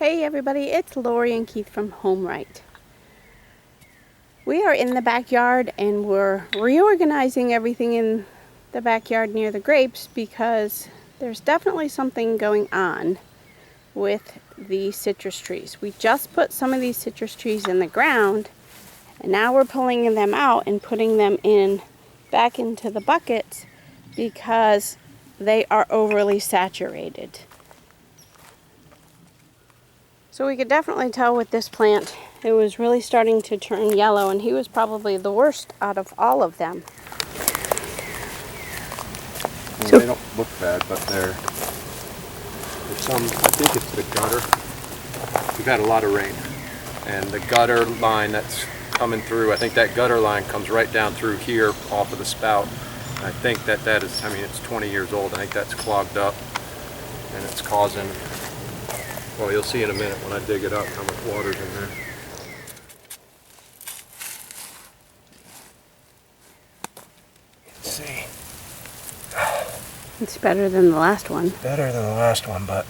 Hey everybody, it's Lori and Keith from Home Right. We are in the backyard and we're reorganizing everything in the backyard near the grapes because there's definitely something going on with the citrus trees. We just put some of these citrus trees in the ground and now we're pulling them out and putting them back into the buckets because they are overly saturated. So we could definitely tell with this plant, it was really starting to turn yellow, and he was probably the worst out of all of them. Well, so, they don't look bad, but there's some, I think it's the gutter. We've had a lot of rain, and the gutter line that's coming through, I think that gutter line comes right down through here off of the spout. And I think that is, I mean, it's 20 years old. I think that's clogged up, and it's causing, well, you'll see in a minute when I dig it up how much water's in there. Let's see. It's better than the last one. Better than the last one, but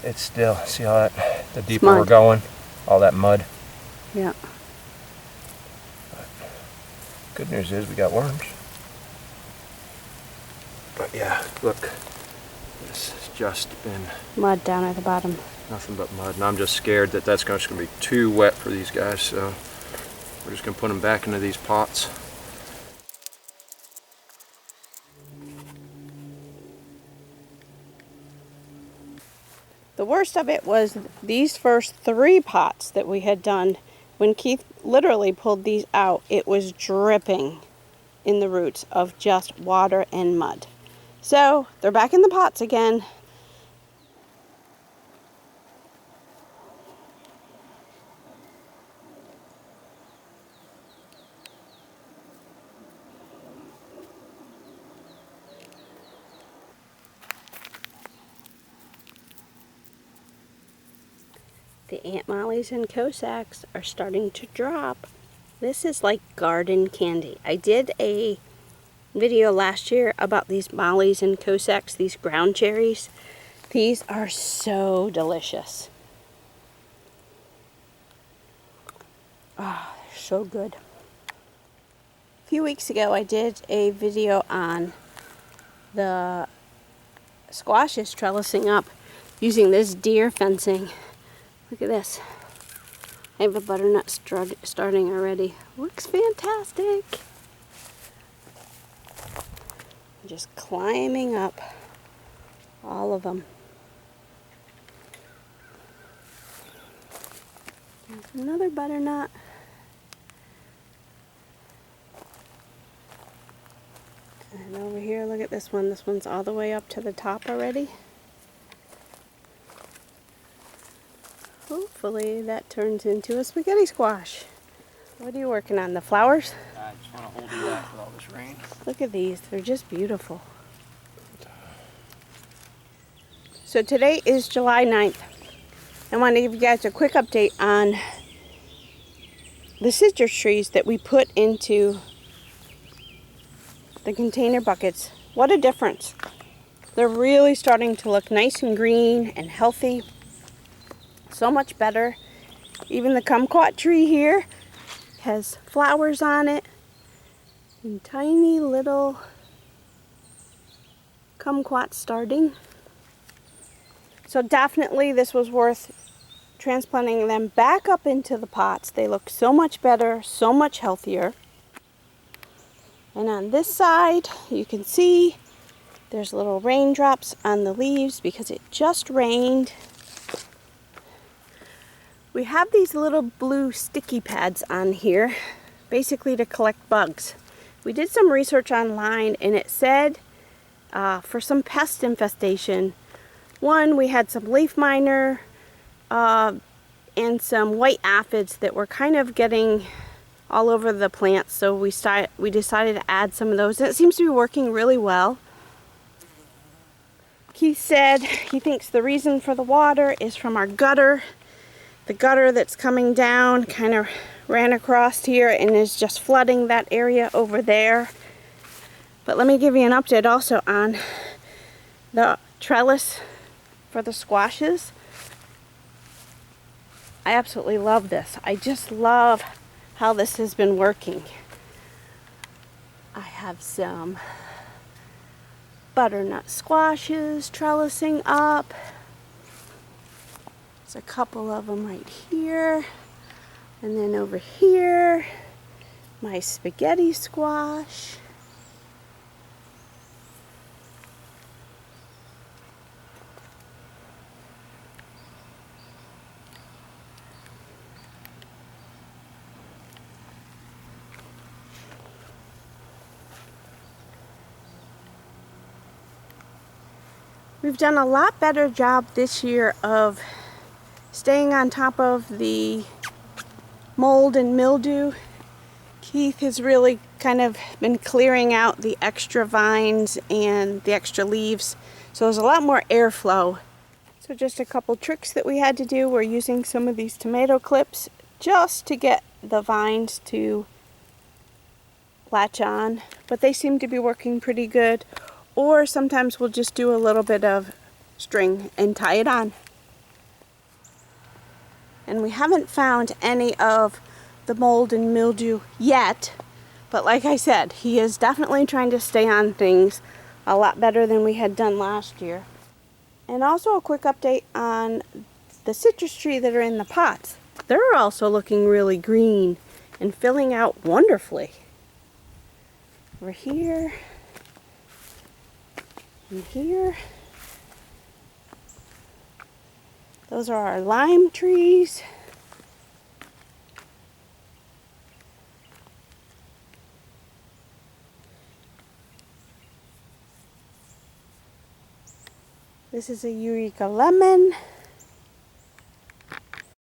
it's still, see how that, the deeper we're going, all that mud. Yeah. But good news is we got worms. But yeah, look, this has just been mud down at the bottom. Nothing but mud, and I'm just scared that that's just going to be too wet for these guys, so we're just going to put them back into these pots. The worst of it was these first 3 pots that we had done. When Keith literally pulled these out, it was dripping in the roots of just water and mud. So they're back in the pots again. The Aunt Molly's and Cossacks are starting to drop. This is like garden candy. I did a video last year about these Molly's and Cossacks, these ground cherries. These are so delicious. Ah, they're so good. A few weeks ago I did a video on the squashes trellising up using this deer fencing. Look at this. I have a butternut starting already. Looks fantastic. Just climbing up all of them. There's another butternut. And over here, look at this one. This one's all the way up to the top already. Hopefully that turns into a spaghetti squash. What are you working on? The flowers? I just want to hold you back with all this rain. Look at these. They're just beautiful. So today is July 9th. I want to give you guys a quick update on the citrus trees that we put into the container buckets. What a difference. They're really starting to look nice and green and healthy. So much better. Even the kumquat tree here has flowers on it and tiny little kumquats starting. So definitely this was worth transplanting them back up into the pots. They look so much better, so much healthier. And on this side you can see there's little raindrops on the leaves because it just rained. We have these little blue sticky pads on here, basically to collect bugs. We did some research online and it said for some pest infestation, one, we had some leaf miner and some white aphids that were kind of getting all over the plants, so we decided to add some of those, and it seems to be working really well. Keith said he thinks the reason for the water is from our gutter. The gutter that's coming down kind of ran across here and is just flooding that area over there. But let me give you an update also on the trellis for the squashes. I absolutely love this. I just love how this has been working. I have some butternut squashes trellising up. There's a couple of them right here. And then over here, my spaghetti squash. We've done a lot better job this year of staying on top of the mold and mildew. Keith has really kind of been clearing out the extra vines and the extra leaves, so there's a lot more airflow. So just a couple tricks that we had to do. We're using some of these tomato clips just to get the vines to latch on, but they seem to be working pretty good. Or sometimes we'll just do a little bit of string and tie it on. And we haven't found any of the mold and mildew yet, but like I said, he is definitely trying to stay on things a lot better than we had done last year. And also a quick update on the citrus tree that are in the pots. They're also looking really green and filling out wonderfully. Over here and here. Those are our lime trees. This is a Eureka lemon.